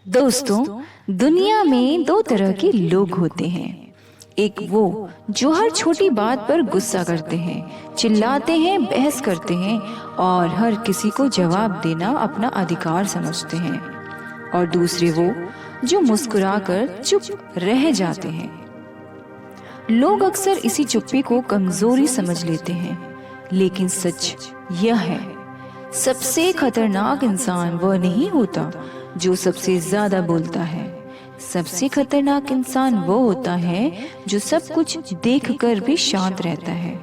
दोस्तों, दुनिया में दो तरह के लोग होते हैं। एक वो जो हर छोटी बात पर गुस्सा करते हैं, चिल्लाते हैं, बहस करते हैं और हर किसी को जवाब देना अपना अधिकार समझते हैं। और दूसरे वो जो मुस्कुराकर चुप रह जाते हैं। लोग अक्सर इसी चुप्पी को कमजोरी समझ लेते हैं, लेकिन सच यह है, सबसे खतरनाक इंसान वह नहीं होता जो सबसे ज्यादा बोलता है। सबसे खतरनाक इंसान वो होता है जो सब कुछ देखकर भी शांत रहता है।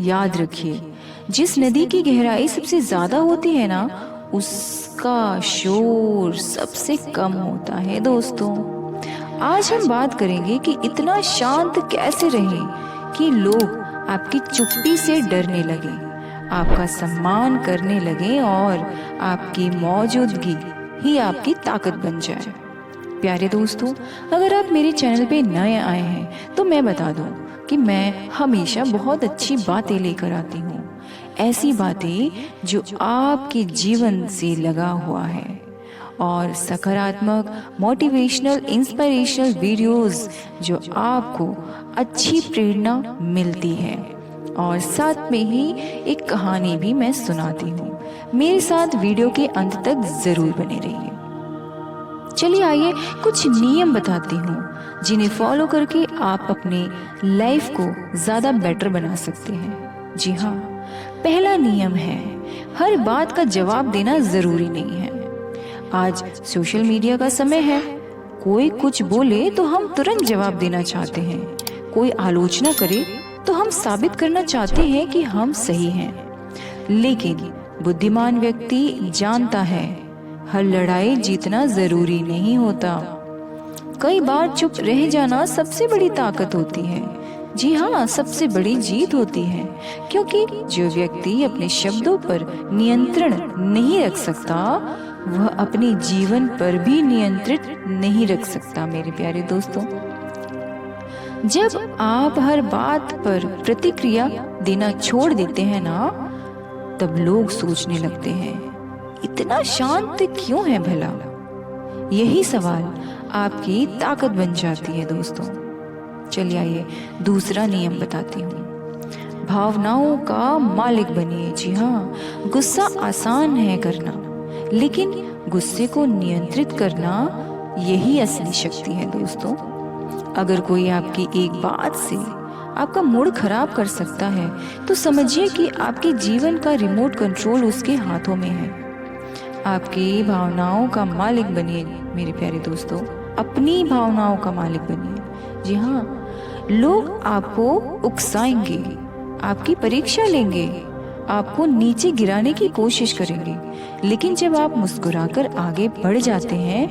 याद रखिए, जिस नदी की गहराई सबसे ज्यादा होती है ना, उसका शोर सबसे कम होता है। दोस्तों, आज हम बात करेंगे कि इतना शांत कैसे रहें कि लोग आपकी चुप्पी से डरने लगे, आपका सम्मान करने लगे और आपकी मौजूदगी ही आपकी ताकत बन जाए। प्यारे दोस्तों, अगर आप मेरे चैनल पे नए आए हैं तो मैं बता दूं कि मैं हमेशा बहुत अच्छी बातें लेकर आती हूँ। ऐसी बातें जो आपके जीवन से लगा हुआ है और सकारात्मक, मोटिवेशनल, इंस्पिरेशनल वीडियोस जो आपको अच्छी प्रेरणा मिलती है और साथ में ही एक कहानी भी मैं सुनाती हूँ। मेरे साथ वीडियो के अंत तक जरूर बने रहिए। चलिए आइए कुछ नियम बताती हूँ जिन्हें फॉलो करके आप अपने लाइफ को ज्यादा बेटर बना सकते हैं। जी हाँ, पहला नियम है, हर बात का जवाब देना जरूरी नहीं है। आज सोशल मीडिया का समय है, कोई कुछ बोले तो हम तुरंत जवाब देना चाहते हैं। कोई आलोचना करे तो हम साबित करना चाहते हैं कि हम सही हैं। लेकिन बुद्धिमान व्यक्ति जानता है, हर लड़ाई जीतना जरूरी नहीं होता। कई बार चुप रह जाना सबसे बड़ी ताकत होती है। जी हाँ, सबसे बड़ी जीत होती है, क्योंकि जो व्यक्ति अपने शब्दों पर नियंत्रण नहीं रख सकता, वह अपने जीवन पर भी नियंत्रित नहीं रख सकता। मेरे प्यारे दोस्तों, जब आप हर बात पर प्रतिक्रिया देना छोड़ देते हैं ना, तब लोग सोचने लगते हैं, इतना शांत क्यों है भला? यही सवाल आपकी ताकत बन जाती है। दोस्तों, चलिए आइए दूसरा नियम बताती हूँ। भावनाओं का मालिक बनिए। जी हाँ, गुस्सा आसान है करना, लेकिन गुस्से को नियंत्रित करना यही असली शक्ति है। दोस्तों, अगर कोई आपकी एक बात से आपका मूड खराब कर सकता है, तो समझिए कि आपके जीवन का रिमोट कंट्रोल उसके हाथों में है। आपकी भावनाओं का मालिक बनिए मेरे प्यारे दोस्तों, अपनी भावनाओं का मालिक बनिए। जी हाँ, लोग आपको उकसाएंगे, आपकी परीक्षा लेंगे, आपको नीचे गिराने की कोशिश करेंगे, लेकिन जब आप मुस्कुराकर आगे बढ़ जाते हैं,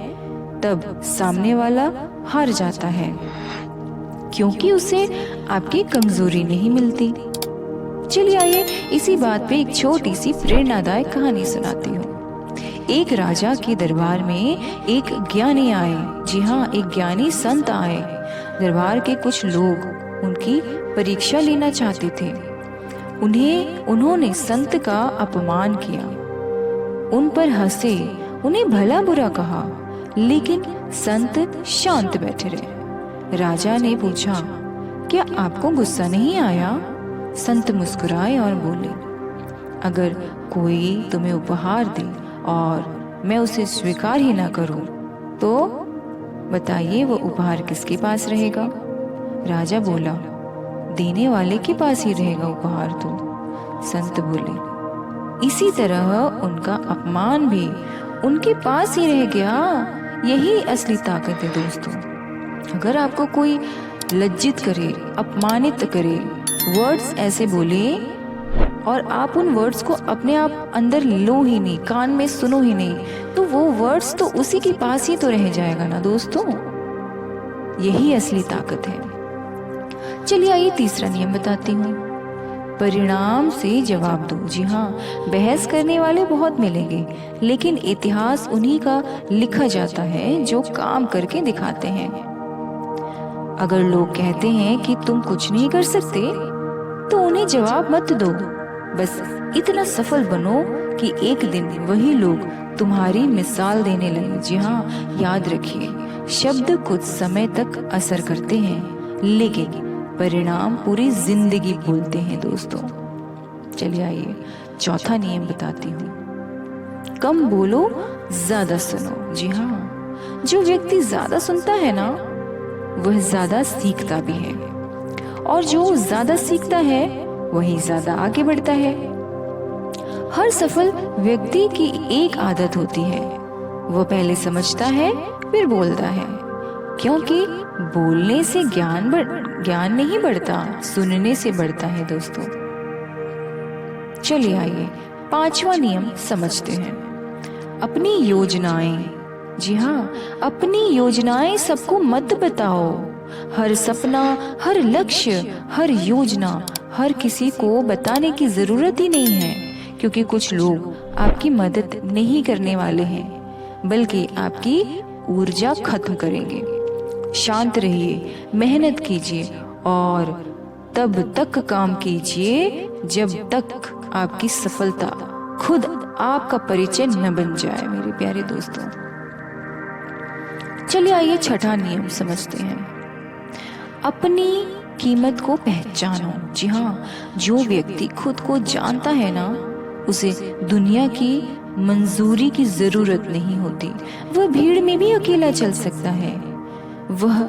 तब सामने वाला हार जाता है, क्योंकि उसे आपकी कमजोरी नहीं मिलती। चलिए आइए इसी बात पे एक छोटी सी प्रेरणादायक कहानी सुनाती हूँ। एक राजा के दरबार में एक ज्ञानी आए। जी हाँ, एक ज्ञानी संत आए। दरबार के कुछ लोग उनकी परीक्षा लेना चाहते थे। उन्होंने संत का अपमान किया, उन पर हंसे, उन्हें भला बुरा कहा, लेकिन संत शांत बैठे रहे। राजा ने पूछा, क्या आपको गुस्सा नहीं आया? संत मुस्कुराए और बोले, अगर कोई तुम्हें उपहार दे और मैं उसे स्वीकार ही ना करूं, तो बताइए वो उपहार किसके पास रहेगा? राजा बोला, देने वाले के पास ही रहेगा उपहार तो। संत बोले, इसी तरह उनका अपमान भी उनके पास ही रह गया। यही असली ताकत है। दोस्तों, अगर आपको कोई लज्जित करे, अपमानित करे, वर्ड्स ऐसे बोले और आप उन वर्ड्स को अपने आप अंदर लो ही नहीं, कान में सुनो ही नहीं, तो वो वर्ड्स तो उसी के पास ही तो रह जाएगा ना। दोस्तों, यही असली ताकत है। चलिए आइए तीसरा नियम बताती हूँ, परिणाम से जवाब दो। जी हाँ, बहस करने वाले बहुत मिलेंगे, लेकिन इतिहास उन्हीं का लिखा जाता है जो काम करके दिखाते हैं। अगर लोग कहते हैं कि तुम कुछ नहीं कर सकते, तो उन्हें जवाब मत दो, बस इतना सफल बनो कि एक दिन वही लोग तुम्हारी मिसाल देने लगे। जी हाँ, याद रखिए, शब्द कुछ समय तक असर करते हैं, लेकिन परिणाम पूरी जिंदगी बोलते हैं दोस्तों। चलिए आइए चौथा नियम बताती हूँ। कम बोलो, ज्यादा सुनो। जी हाँ, जो व्यक्ति ज्यादा सुनता है ना, वह ज्यादा सीखता भी है, और जो ज्यादा सीखता है वही ज्यादा आगे बढ़ता है। हर सफल व्यक्ति की एक आदत होती है, वो पहले समझता है फिर बोलता है, क्योंकि बोलने से ज्ञान नहीं बढ़ता, सुनने से बढ़ता है दोस्तों। चलिए आइए पांचवा नियम समझते हैं। अपनी योजनाएं। जी हाँ, अपनी योजनाएं सबको मत बताओ। हर सपना, हर लक्ष्य, हर योजना हर किसी को बताने की जरूरत ही नहीं है, क्योंकि कुछ लोग आपकी मदद नहीं करने वाले हैं, बल्कि आपकी ऊर्जा खत्म करेंगे। शांत रहिए, मेहनत कीजिए और तब तक काम कीजिए जब तक आपकी सफलता खुद आपका परिचय न बन जाए मेरे प्यारे दोस्तों। चलिए आइए छठा नियम समझते हैं। अपनी कीमत को पहचानो। जी हाँ, जो व्यक्ति खुद को जानता है ना, उसे दुनिया की मंजूरी की जरूरत नहीं होती। वह भीड़ में भी अकेला चल सकता है। वह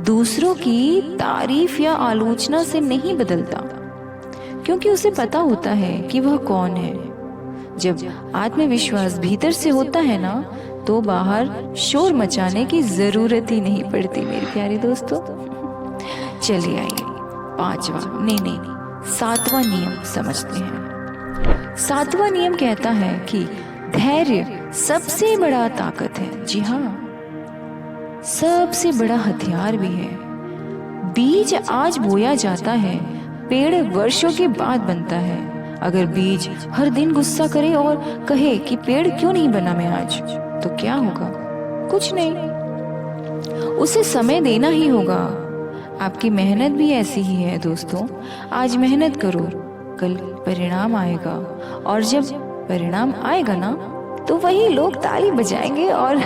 दूसरों की तारीफ या आलोचना से नहीं बदलता, क्योंकि उसे पता होता है कि वह कौन है। जब आत्मविश्वास भीतर से होता है ना, तो बाहर शोर मचाने की जरूरत ही नहीं पड़ती मेरे प्यारे दोस्तों। चलिए आइए सातवां नियम समझते हैं। सातवां नियम कहता है कि धैर्य सबसे बड़ा ताकत है। जी हाँ, सबसे बड़ा हथियार भी है। बीज आज बोया जाता है, पेड़ वर्षों के बाद बनता है। अगर बीज हर दिन गुस्सा करे और कहे कि पेड़ क्यों नहीं बना मैं आज, तो क्या होगा? कुछ नहीं। उसे समय देना ही होगा। आपकी मेहनत भी ऐसी ही है दोस्तों। आज मेहनत करो, कल परिणाम आएगा, और जब परिणाम आएगा ना, तो वही लोग ताली बजाएंगे, और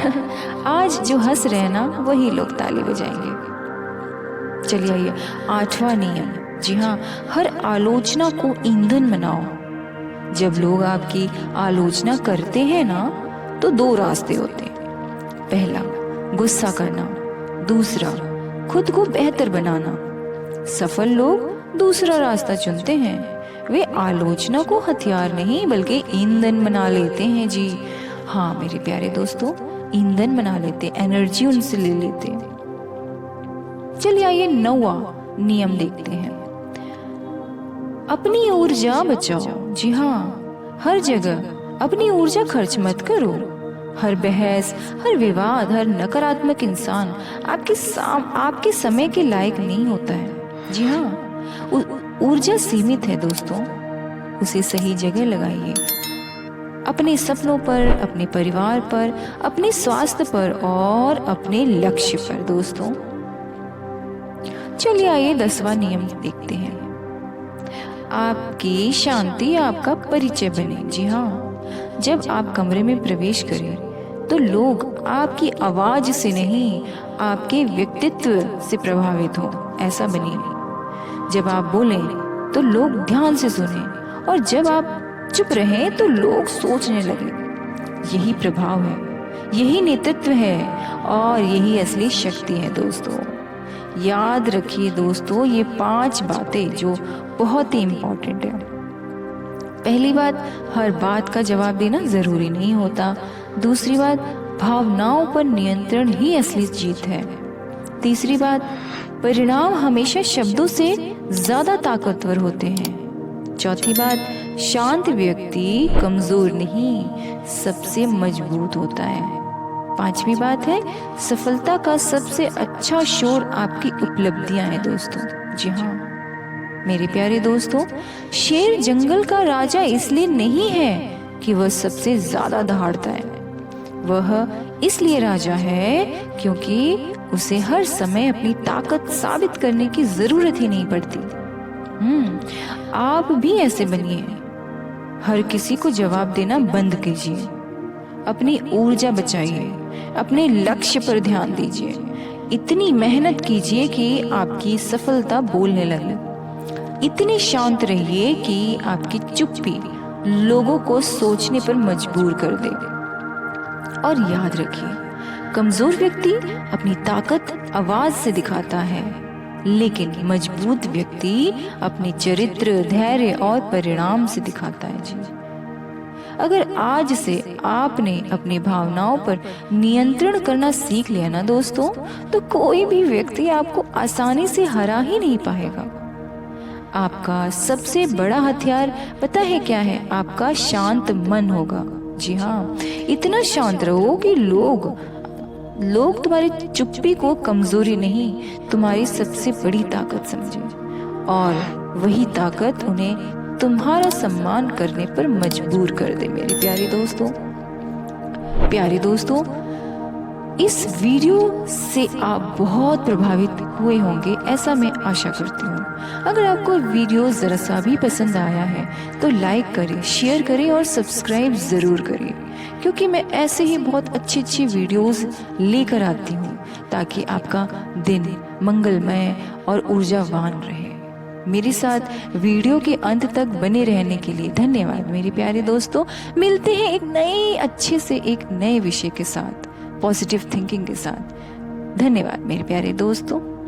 आज जो हंस रहे हैं ना, वही लोग ताली बजाएंगे। चलिए आइए आठवां नियम। जी हाँ, हर आलोचना को ईंधन बनाओ। जब लोग आपकी आलोचना करते हैं ना, तो दो रास्ते होते हैं। पहला, गुस्सा करना। दूसरा, खुद को बेहतर बनाना। सफल लोग दूसरा रास्ता चुनते हैं। वे आलोचना को हथियार नहीं बल्कि ईंधन बना लेते हैं। जी हाँ मेरे प्यारे दोस्तों, ईंधन बना लेते, एनर्जी उनसे ले लेते। चलिए आइए 9वां नियम देखते हैं। अपनी ऊर्जा बचाओ। जी हाँ, हर जगह अपनी ऊर्जा खर्च मत करो। हर बहस, हर विवाद, हर नकारात्मक इंसान आपके समय के लायक नहीं होता है। जी हाँ, ऊर्जा सीमित है दोस्तों, उसे सही जगह लगाइए। अपने सपनों पर, अपने परिवार पर, अपने स्वास्थ्य पर और अपने लक्ष्य पर दोस्तों। चलिए आइए 10वां नियम देखते हैं। आपकी शांति आपका परिचय बने। जी हाँ, जब आप कमरे में प्रवेश करें तो लोग आपकी आवाज से नहीं, आपके व्यक्तित्व से प्रभावित हो, ऐसा बनिए। जब आप बोलें तो लोग ध्यान से सुने, और जब आप चुप रहें तो लोग सोचने लगे। यही प्रभाव है, यही नेतृत्व है, और यही असली शक्ति है दोस्तों। याद रखिए दोस्तों, ये 5 बातें जो बहुत ही इम्पोर्टेंट है। पहली बात, हर बात का जवाब देना जरूरी नहीं होता। दूसरी बात, भावनाओं पर नियंत्रण ही असली जीत है। तीसरी बात, परिणाम हमेशा शब्दों से ज्यादा ताकतवर होते हैं। चौथी बात, शांत व्यक्ति कमजोर नहीं, सबसे मजबूत होता है। 5वीं बात है, सफलता का सबसे अच्छा शोर आपकी उपलब्धियां हैं दोस्तों। जी हाँ मेरे प्यारे दोस्तों, शेर जंगल का राजा इसलिए नहीं है कि वह सबसे ज्यादा दहाड़ता है। वह इसलिए राजा है क्योंकि उसे हर समय अपनी ताकत साबित करने की जरूरत ही नहीं पड़ती। आप भी ऐसे बनिए। हर किसी को जवाब देना बंद कीजिए, अपनी ऊर्जा बचाइए, अपने लक्ष्य पर ध्यान दीजिए। इतनी मेहनत कीजिए कि आपकी सफलता बोलने लगे। इतने शांत रहिए कि आपकी चुप्पी लोगों को सोचने पर मजबूर कर दे। और याद रखिए, कमजोर व्यक्ति अपनी ताकत आवाज से दिखाता है, लेकिन मजबूत व्यक्ति अपने चरित्र, धैर्य और परिणाम से दिखाता है जी। अगर आज से आपने अपनी भावनाओं पर नियंत्रण करना सीख लिया ना दोस्तों, तो कोई भी व्यक्ति आपको आसानी से हरा ही नहीं पाएगा। आपका सबसे बड़ा हथियार पता है क्या है? आपका शांत मन होगा। जी हाँ, इतना शांत रहो कि लोग तुम्हारी चुप्पी को कमजोरी नहीं, तुम्हारी सबसे बड़ी ताकत समझे, और वही ताकत उन्हें तुम्हारा सम्मान करने पर मजबूर कर दे। मेरे प्यारे दोस्तों, इस वीडियो से आप बहुत प्रभावित हुए होंगे, ऐसा मैं आशा करती हूँ। अगर आपको वीडियो जरा सा भी पसंद आया है तो लाइक करें, शेयर करें और सब्सक्राइब जरूर करें, क्योंकि मैं ऐसे ही बहुत अच्छी वीडियोस लेकर आती हूँ ताकि आपका दिन मंगलमय और ऊर्जावान रहे। मेरे साथ वीडियो के अंत तक बने रहने के लिए धन्यवाद मेरे प्यारे दोस्तों। मिलते हैं एक नए विषय के साथ, पॉजिटिव थिंकिंग के साथ। धन्यवाद मेरे प्यारे दोस्तों।